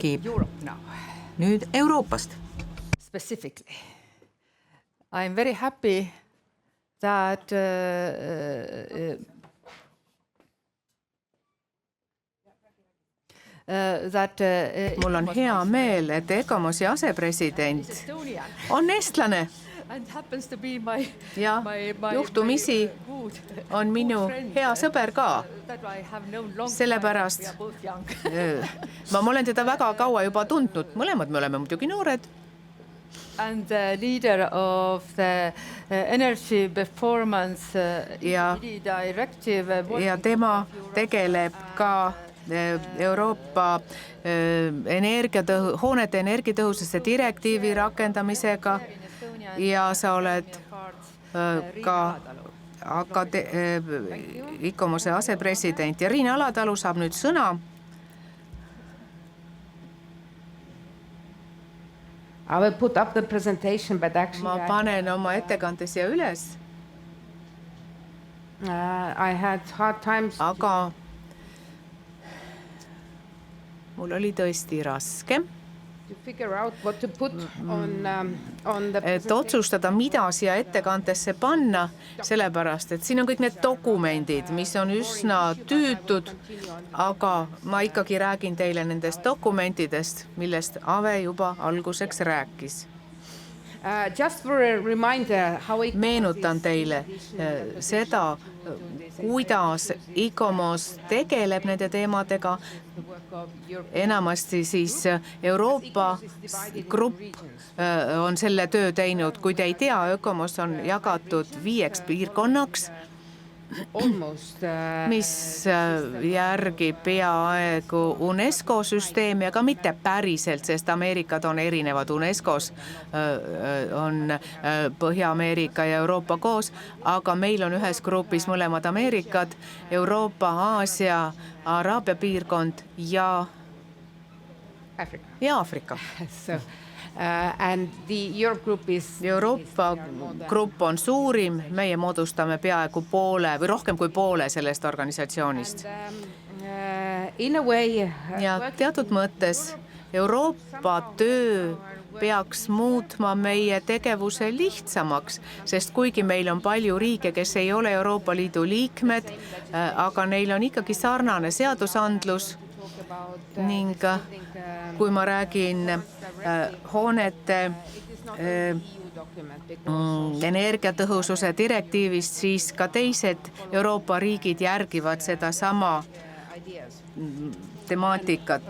Europe now. Nüüd Euroopast. Specifically. I'm very happy that Mul on hea meel, et ECOMOS-i asepresident on eestlane ja juhtumisi on minu hea sõber ka. Sellepärast ma olen teda väga kaua juba tundnud, mõlemad me oleme muidugi noored. And the leader of the energy performance directive. Ja tema tegeleb ka Euroopa hoonete energiatõhususe direktiivi rakendamisega ja sa oled ka ECOMOS-e asepresident ja Riina Alatalu saab nüüd sõna. I will put up the presentation, but actually ma panen oma ettekande siia üles. I had hard times. Aga mul oli tõesti raske to figure out what to put on the et otsustada, mida siia ettekandesse panna, sellepärast, et siin on kõik need dokumendid, mis on üsna tüütud, aga ma ikkagi räägin teile nendest dokumentidest, millest Ave juba alguseks rääkis. Just for a reminder how meenutan teile seda, kuidas ECOMOS tegeleb nende teemadega. Enamasti siis Euroopa grupp on selle töö teinud. Kui te ei tea, ECOMOS on jagatud 5 piirkonnaks, mis järgib peaaegu UNESCO süsteemi, aga mitte päriselt, sest Ameerikad on erinevad. UNESCOs on Põhja-Ameerika ja Euroopa koos, aga meil on ühes grupis mõlemad Ameerikad, Euroopa, Aasia, Araabia piirkond ja Aafrika. And the Europe group is Euroopa grupp on suurim, meie moodustame peaaegu poole või rohkem kui poole sellest organisatsioonist. In a way, ja teatud mõttes Euroopa töö peaks muutma meie tegevuse lihtsamaks, sest kuigi meil on palju riike, kes ei ole Euroopa Liidu liikmed, aga neil on ikkagi sarnane seadusandlus ning kui ma räägin hoonete energiatõhususe direktiivist, siis ka teised Euroopa riigid järgivad seda sama temaatikat.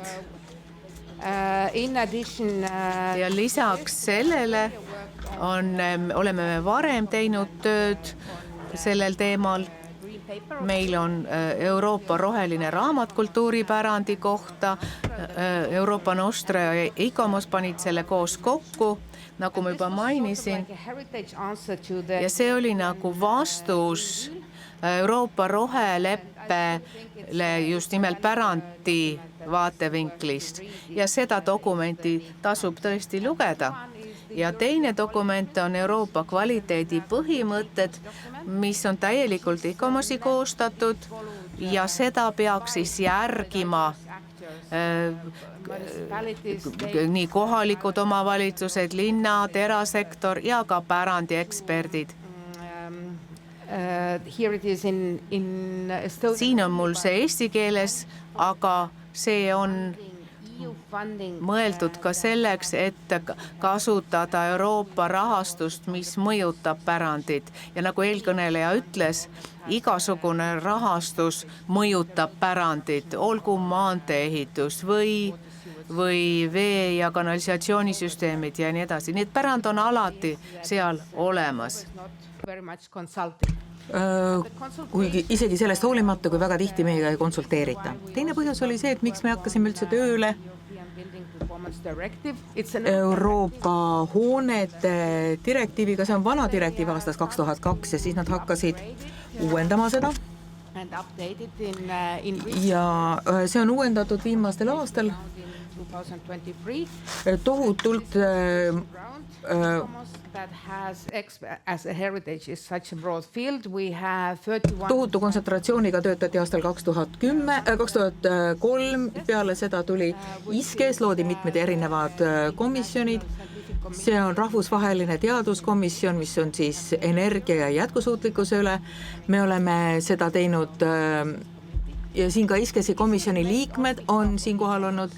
Ja lisaks sellele oleme me varem teinud tööd sellel teemal. Meil on Euroopa roheline raamat kultuuripärandi kohta, Euroopa Nostra ja ECOMOS panid selle koos kokku, nagu ma juba mainisin. Ja see oli nagu vastus Euroopa roheleppele just nimelt pärandi vaatevinklist. Ja seda dokumenti tasub tõesti lugeda. Ja teine dokument on Euroopa kvaliteedi põhimõtted, mis on täielikult ECOMOS-i koostatud ja seda peaks siis järgima nii kohalikud omavalitsused, linnad, erasektor ja ka pärandieksperdid. Siin on mul see eesti keeles, aga see on mõeldud ka selleks, et kasutada Euroopa rahastust, mis mõjutab pärandit. Ja nagu eelkõneleja ütles, igasugune rahastus mõjutab pärandit, olgu maanteeehitus või vee- ja kanalisatsioonisüsteemid ja nii edasi. Nii et pärand on alati seal olemas. Kuigi isegi sellest hoolimata, kui väga tihti meiega ei konsulteerita. Teine põhjus oli see, et miks me hakkasime üldse tööle Euroopa hoonete direktiiviga, see on vana direktiiv aastast 2002 ja siis nad hakkasid uuendama seda. Ja see on uuendatud viimastel aastal 2023. tohutult That has as a heritage is such a broad field. We have 31 tohutu kontsentratsiooniga töötati aastal 2003, peale seda tuli ISKES, loodi mitmed erinevad komisjonid. See on rahvusvaheline teaduskomisjon, mis on siis energia ja jätkusuutlikkuse üle. Me oleme seda teinud ja siin ka ISKES-i komisjoni liikmed on siin kohal olnud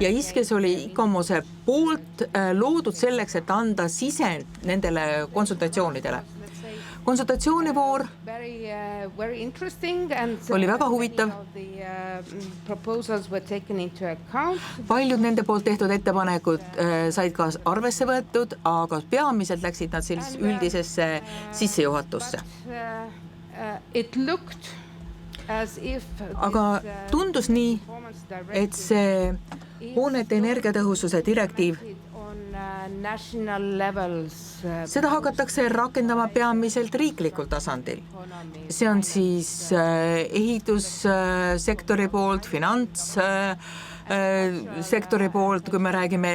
ja ISKES oli ICOMOS-e poolt loodud selleks, et anda sisend nendele konsultatsioonidele. Konsultatsioonivoor very interesting and oli väga huvitav. Proposals were taken into account. Paljud nende poolt tehtud ettepanekud said ka arvesse võetud, aga peamiselt läksid nad sellisesse üldisesse sissejuhatusse. It looked as if aga tundus nii, et see hoonete energiatõhususe direktiiv, national levels seda hakatakse rakendama peamiselt riiklikul tasandil. See on siis ehitussektori poolt, finantssektori poolt, kui me räägime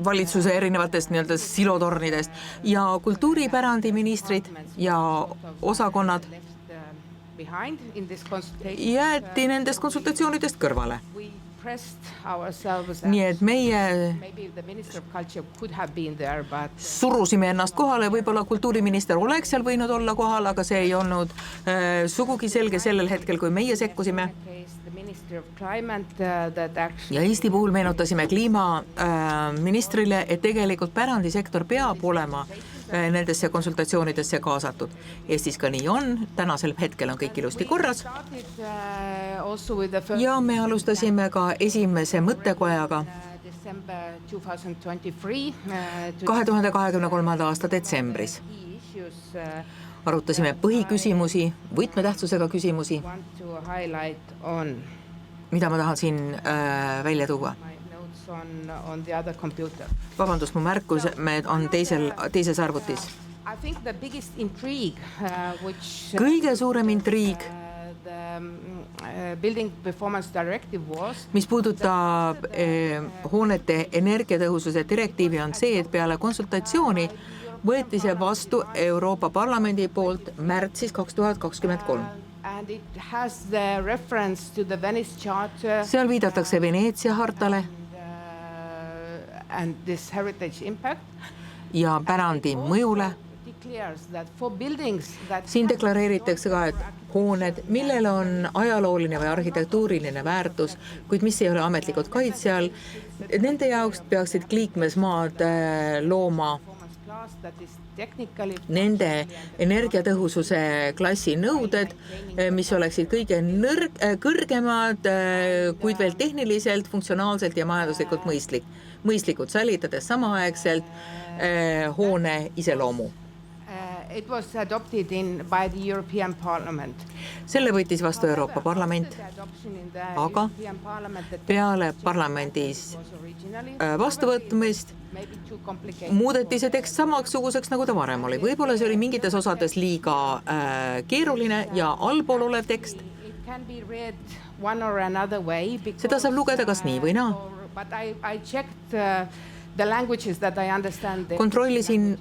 valitsuse erinevatest nii-öelda silotornidest ja kultuuripärandiministrid ja osakonnad jäeti nendest konsultatsioonidest kõrvale. Nii et meie surusime ennast kohale, võib-olla kultuuriminister oleks seal võinud olla kohal, aga see ei olnud sugugi selge sellel hetkel, kui meie sekkusime. Ja Eesti puhul meenutasime kliimaministrile, et tegelikult pärandisektor peab olema nendesse konsultatsioonidesse kaasatud. Eestis ka nii on, tänasel hetkel on kõik ilusti korras. Ja me alustasime ka esimese mõttekojaga 2023. aasta detsembris. Arutasime põhiküsimusi, võtmetähtsusega küsimusi, mida ma tahan siin välja tuua. Vabandust, mu märkus on teises arvutis. Kõige suurem intriig, mis puudutab hoonete energiatõhususe direktiivi, on see, et peale konsultatsiooni võeti see vastu Euroopa Parlamendi poolt märtsis 2023. Seal viidatakse Veneetsia hartale ja pärandi mõjule. Siin deklareeritakse ka, et hooned, millel on ajalooline või arhitektuuriline väärtus, kuid mis ei ole ametlikult kaitse all, nende jaoks peaksid liikmesmaad looma nende energiatõhususe klassi nõuded, mis oleksid kõige kõrgemad, kuid veel tehniliselt, funktsionaalselt ja majanduslikult mõistlikud, säilitades samaaegselt hoone iseloomu. It was adopted by the European Parliament. Selle võttis vastu Euroopa Parlament, aga peale parlamendis vastuvõtmist muudeti see tekst samasuguseks, nagu ta varem oli. Võib-olla see oli mingites osades liiga keeruline ja allpool olev tekst. Seda saab lugeda kas nii või naa. Kontrollisin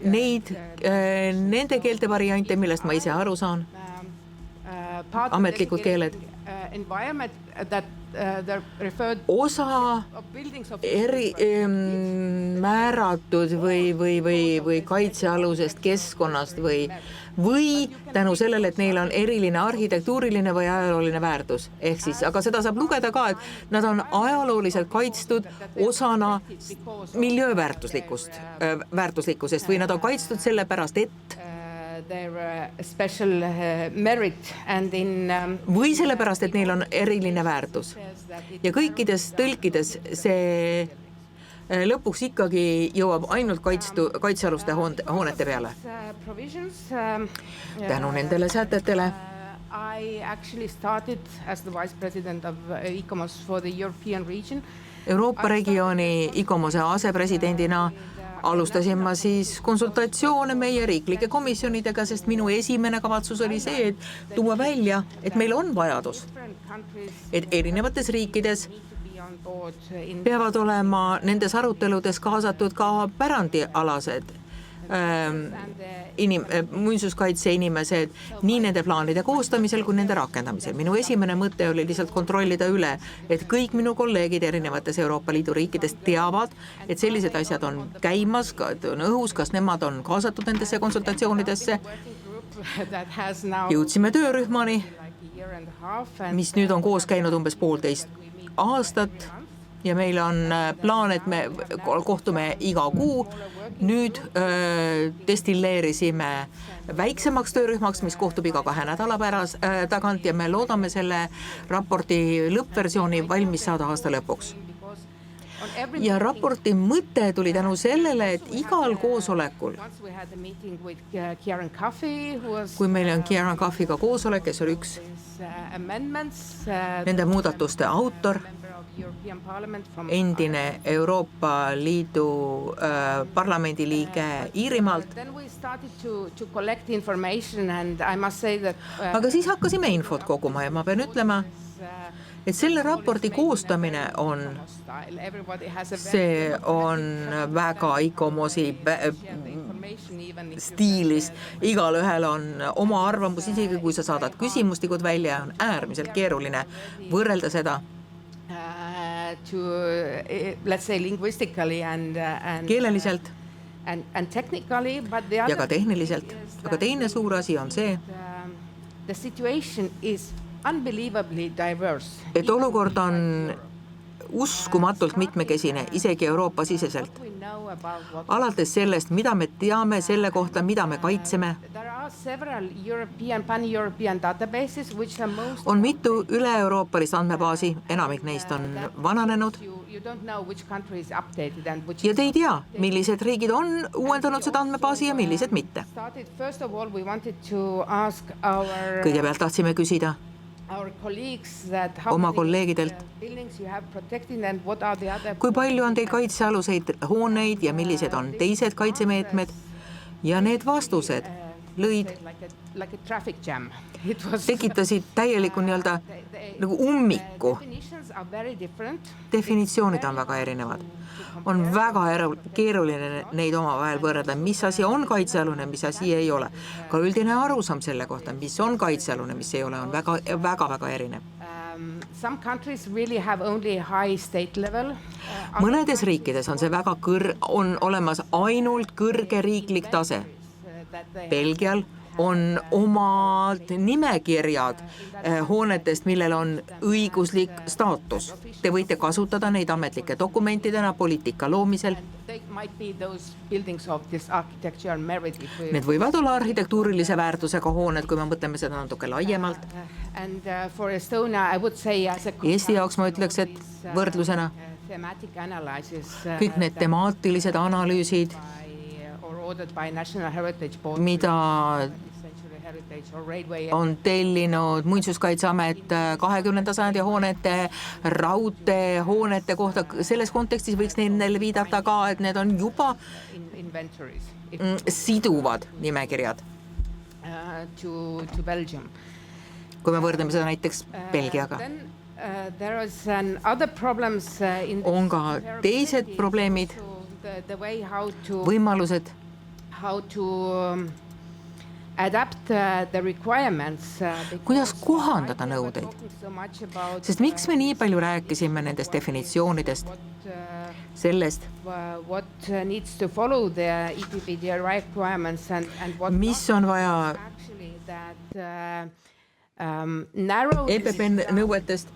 nende keelte variante, millest ma ise aru saan. Ametlikud keeled. Osa määratud või kaitsealusest keskkonnast või tänu sellele, et neil on eriline arhitektuuriline või ajalooline väärtus. Ehk siis, aga seda saab lugeda ka, et nad on ajalooliselt kaitstud osana miljöö väärtuslikkusest või nad on kaitstud sellepärast, et või sellepärast, et neil on eriline väärtus. Ja kõikides tõlkides see lõpuks ikkagi jõuab ainult kaitsealuste hoonete peale. Tänu nendele sätetele Euroopa regiooni ICOMOS-e asepresidendina alustasin ma siis konsultatsioone meie riiklike komisjonidega, sest minu esimene kavatsus oli see, et tuua välja, et meil on vajadus, et erinevates riikides peavad olema nendes aruteludes kaasatud ka pärandialased muinsuskaitse inimesed nii nende plaanide koostamisel kui nende rakendamisel. Minu esimene mõte oli lihtsalt kontrollida üle, et kõik minu kolleegid erinevates Euroopa Liidu riikidest teavad, et sellised asjad on käimas, on õhus, kas nemad on kaasatud nendesse konsultatsioonidesse. Jõudsime töörühmani, mis nüüd on koos käinud umbes 1,5 aastat ja meil on plaan, et me kohtume iga kuu. Nüüd destilleerisime väiksemaks töörühmaks, mis kohtub iga 2 nädala tagant ja me loodame selle raporti lõppversiooni valmis saada aasta lõpuks. Ja raporti mõte tuli tänu sellele, et igal koosolekul, kui meil on Kieran Caffiga koosolek, kes oli üks nende muudatuste autor, endine Euroopa Liidu parlamendi liige Iirimaalt. Aga siis hakkasime infot koguma ja ma pean ütlema, et selle raporti koostamine see on väga ICOMOS-i stiilis. Igal ühel on oma arvamus, isegi kui sa saadad küsimustikud välja, on äärmiselt keeruline võrrelda seda keeleliselt ja ka tehniliselt. Aga teine suur asi on see, et olukord on uskumatult mitmekesine, isegi Euroopa siseselt. Alates sellest, mida me teame selle kohta, mida me kaitseme, on mitu üle-euroopalist andmebaasi, enamik neist on vananenud. Ja te ei tea, millised riigid on uuendanud seda andmebaasi ja millised mitte. Kõigepealt tahtsime küsida oma kolleegidelt, kui palju on teil kaitsealuseid hooneid ja millised on teised kaitsemeetmed, ja need vastused lõid, tekitasid täieliku nii-öelda nagu ummiku. Definitsioonid on väga erinevad. On väga keeruline neid omavahel võrrelda, mis asi on kaitsealune, mis asi ei ole. Ka üldine arusaam selle kohta, mis on kaitsealune, mis ei ole, on väga erinev. Mõnedes riikides on see väga on olemas ainult kõrge riiklik tase. Belgial on omad nimekirjad hoonetest, millel on õiguslik staatus. Te võite kasutada neid ametlike dokumentidena poliitika loomisel. Need võivad olla arhitektuurilise väärtusega hooned, kui me mõtleme seda natuke laiemalt. Eesti jaoks ma ütleks, et võrdlusena kõik need temaatilised analüüsid, mida on tellinud Muinsuskaitseamet 20. sajandi hoonete, raudteehoonete kohta. Selles kontekstis võiks neile viidata ka, et need on juba siduvad nimekirjad. Kui me võrdleme seda näiteks Belgiaga. On ka teised probleemid, võimalused, kuidas kohandada nõudeid. Sest miks me nii palju rääkisime nendest definitsioonidest, sellest, mis on vaja EPP nõuetest,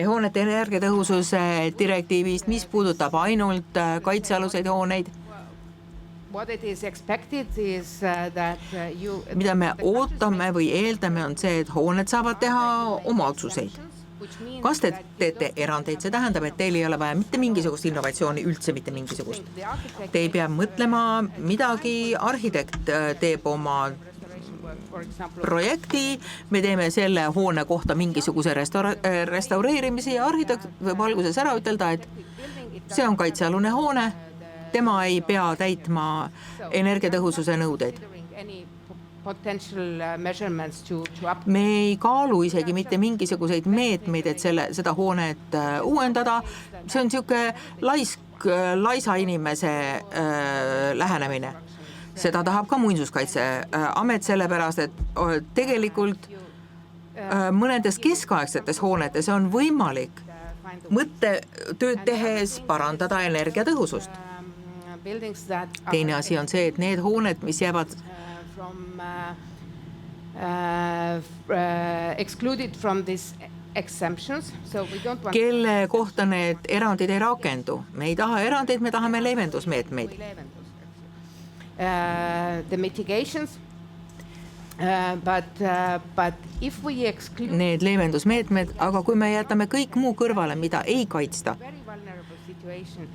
hoonete energiatõhususe direktiivist, mis puudutab ainult kaitsealuseid hooneid, mida me ootame või eeldame, on see, et hooned saavad teha oma otsuseid. Kas te teete erandeid? See tähendab, et teil ei ole vaja mitte mingisugust innovatsiooni, üldse mitte mingisugust. Te ei pea mõtlema midagi, arhitekt teeb oma projekti, me teeme selle hoone kohta mingisuguse restaureerimise ja arhitekt võib alguses ära ütelda, et see on kaitsealune hoone, tema ei pea täitma energiatõhususe nõudeid. potential measurements to up. me ei kaalu isegi mitte mingisuguseid meetmeid, et seda hoonet uuendada. See on niisugune laisa inimese lähenemine. Seda tahab ka Muinsuskaitseamet, sellepärast et tegelikult mõnedes keskaegsetes hoonetes on võimalik mõttetööd tehes parandada energiatõhusust. Teine asi on see, et need hooned, mis jäävad excluded from these exemptions, so we don't want kelle kohta need erandid ei rakendu. Me ei taha erandeid, me tahame leevendusmeetmeid. The mitigations, but if we exclude Need leevendusmeetmed, aga kui me jätame kõik muu kõrvale, mida ei kaitsta, very vulnerable situation,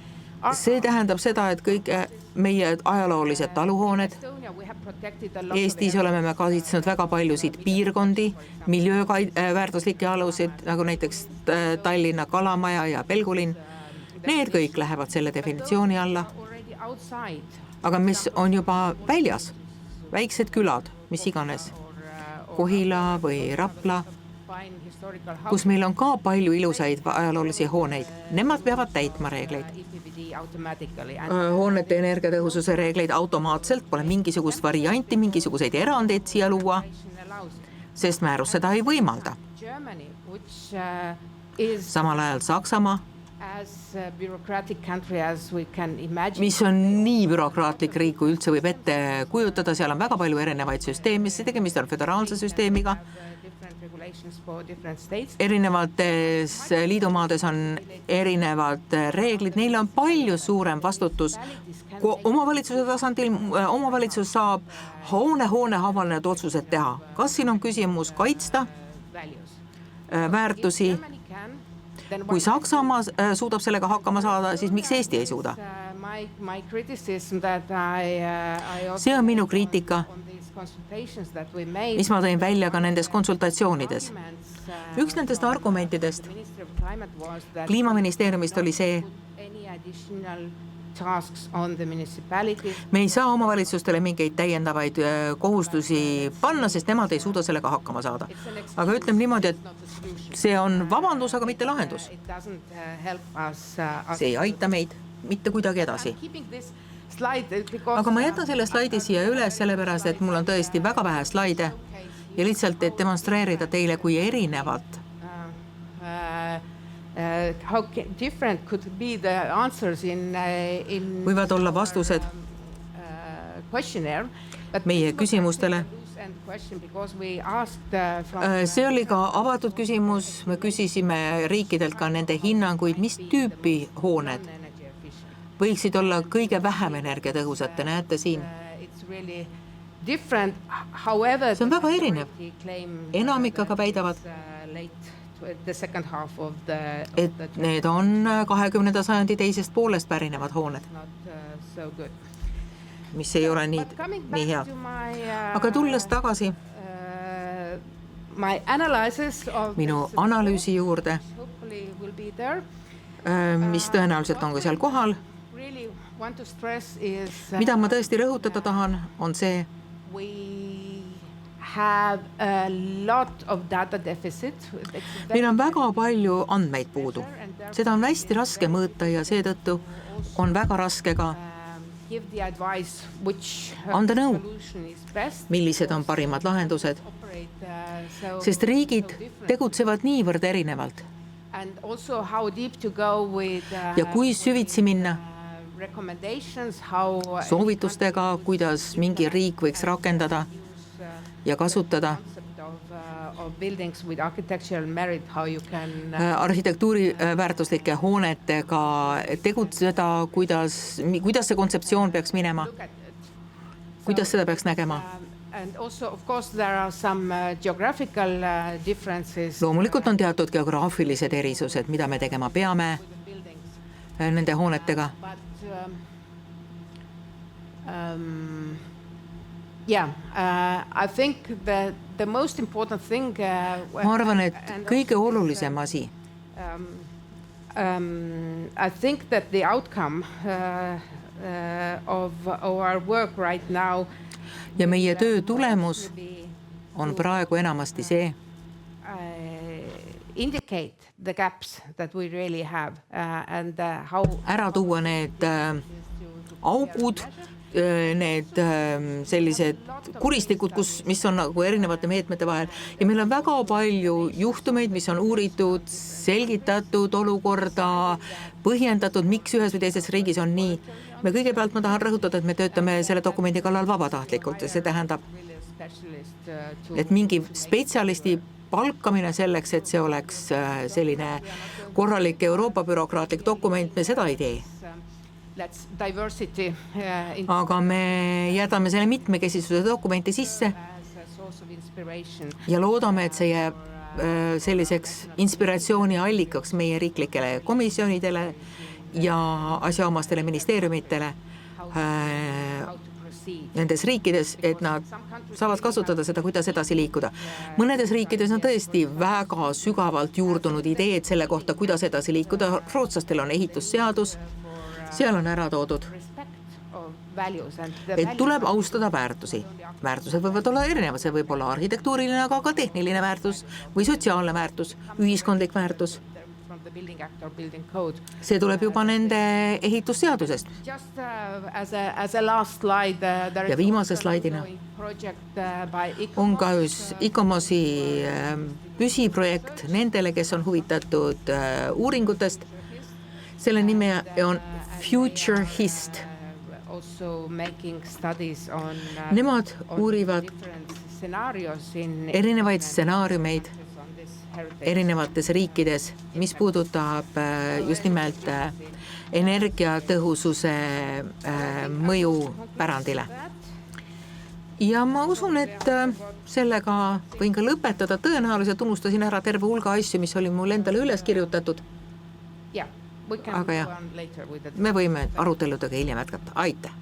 see tähendab seda, et kõik meie ajaloolised taluhooned, Estonia, we have protected a lot Eestis oleme me kaitsnud väga paljusid piirkondi, miljööväärtuslikke alusid, nagu näiteks Tallinna Kalamaja ja Pelgulinn. Need kõik lähevad selle definitsiooni alla, already outside aga mis on juba väljas, väiksed külad, mis iganes, Kohila või Rapla, fine historical kus meil on ka palju ilusaid ajaloolisi hooneid. Nemad peavad täitma reegleid. EPBD automatically and Hoonete energiatõhususe reegleid automaatselt, pole mingisugust varianti, mingisuguseid erandeid siia luua, allows sest määrus seda ei võimalda. Germany, which is Samal ajal Saksamaa, as bureaucratic country as we can imagine. mis on nii bürokraatlik riik, kui üldse võib ette kujutada, seal on väga palju erinevaid süsteeme, tegemist on föderaalse süsteemiga, Different regulations for different states. erinevates liidumaades on erinevad reeglid, neil on palju suurem vastutus omavalitsuse tasandil. Omavalitsus saab hoone haaval need otsused teha. Kas siin on küsimus kaitsta Values. väärtusi? Germany can, then Kui Saksamaa suudab sellega hakkama saada, siis miks Eesti ei suuda? my criticism that I also See on minu kriitika, on these consultations that we made. mis ma tõin välja ka nendes konsultatsioonides. Üks nendest argumentidest Ministry of Climate was that Kliimaministeeriumist oli see, any additional tasks on the municipalities. me ei saa omavalitsustele mingeid täiendavaid kohustusi panna, sest nemad ei suuda sellega hakkama saada. Aga ütleme niimoodi, et see on vabandus, aga mitte lahendus. It doesn't help us. See ei aita meid mitte kuidagi edasi. Keeping this slide because Aga ma jätan selle slaidi siia üles, sellepärast et mul on tõesti väga vähe slaide ja lihtsalt, et demonstreerida teile, kui erinevad how different could be the answers in võivad olla vastused questionnaire. But meie küsimustele. and question because we asked from See oli ka avatud küsimus, me küsisime riikidelt ka nende hinnanguid, mis tüüpi hooned energy efficient. võiksid olla kõige vähem energiatõhusad, te näete siin. It's really different. However, See on väga erinev. claim Enamik aga väidavad, the second half of the et need on 20. sajandi teisest poolest pärinevad hooned, not so good. mis ei ole nii hea. Aga tulles tagasi my analysis of minu analüüsi juurde, hopefully will be there. mis tõenäoliselt on ka seal kohal, Really want to stress is mida ma tõesti rõhutada tahan, on see, we have a lot of data deficit. meil on väga palju andmeid puudu. Seda on hästi raske mõõta ja seetõttu on väga raske ka Give the advice which Anda nõu. solution is best. millised on parimad lahendused, Operate, so sest riigid tegutsevad niivõrd erinevalt and also how deep to go with ja kui süvitsi minna recommendations, how soovitustega, kuidas mingi riik võiks rakendada ja kasutada concept of buildings with architectural merit, how you can arhitektuuri väärtuslike hoonetega tegutseda, kuidas see kontseptsioon peaks minema, look at it. kuidas seda peaks nägema. And also, of course, there are some geographical differences Loomulikult on teatud geograafilised erisused, mida me tegema peame with buildings. nende hoonetega. But yeah, I think that the most important thing. Ma arvan, et kõige olulisem asi, I think that the outcome of our work right now ja meie töö tulemus on praegu enamasti see, indicate the gaps that we really have and how ära tuua need augud, need sellised kuristikud, mis on nagu erinevate meetmete vahel ja meil on väga palju juhtumeid, mis on uuritud, selgitatud olukorda, põhjendatud, miks ühes või teises riigis on nii. Kõigepealt ma tahan rõhutada, et me töötame selle dokumendi kallal vabatahtlikult ja see tähendab, et mingi spetsialisti palkamine selleks, et see oleks selline korralik Euroopa bürokraatlik dokument, me seda ei tee. Aga me jätame selle mitmekesisuse dokumenti sisse ja loodame, et see jääb selliseks inspiratsiooni allikaks meie riiklikele komisjonidele ja asjaomastele ministeeriumitele nendes riikides, et nad saavad kasutada seda, kuidas edasi liikuda. Mõnedes riikides on tõesti väga sügavalt juurdunud ideed selle kohta, kuidas edasi liikuda. Rootslastel on ehitusseadus, seal on ära toodud, et tuleb austada väärtusi. Väärtused võivad olla erinevad, see võib olla arhitektuuriline, aga ka tehniline väärtus või sotsiaalne väärtus, ühiskondlik väärtus. See tuleb juba nende ehitusseadusest. Ja viimase slaidina on ka ICOMOS-i püsiprojekt nendele, kes on huvitatud uuringutest. Selle nime on Future Hist. Nemad uurivad erinevaid stsenaariumeid erinevates riikides, mis puudutab just nimelt energiatõhususe mõju pärandile. Ja ma usun, et sellega võin ka lõpetada. Tõenäoliselt unustasin ära terve hulga asju, mis oli mul endale üles kirjutatud. Aga jah, me võime aruteludega hiljem jätkata. Aitäh!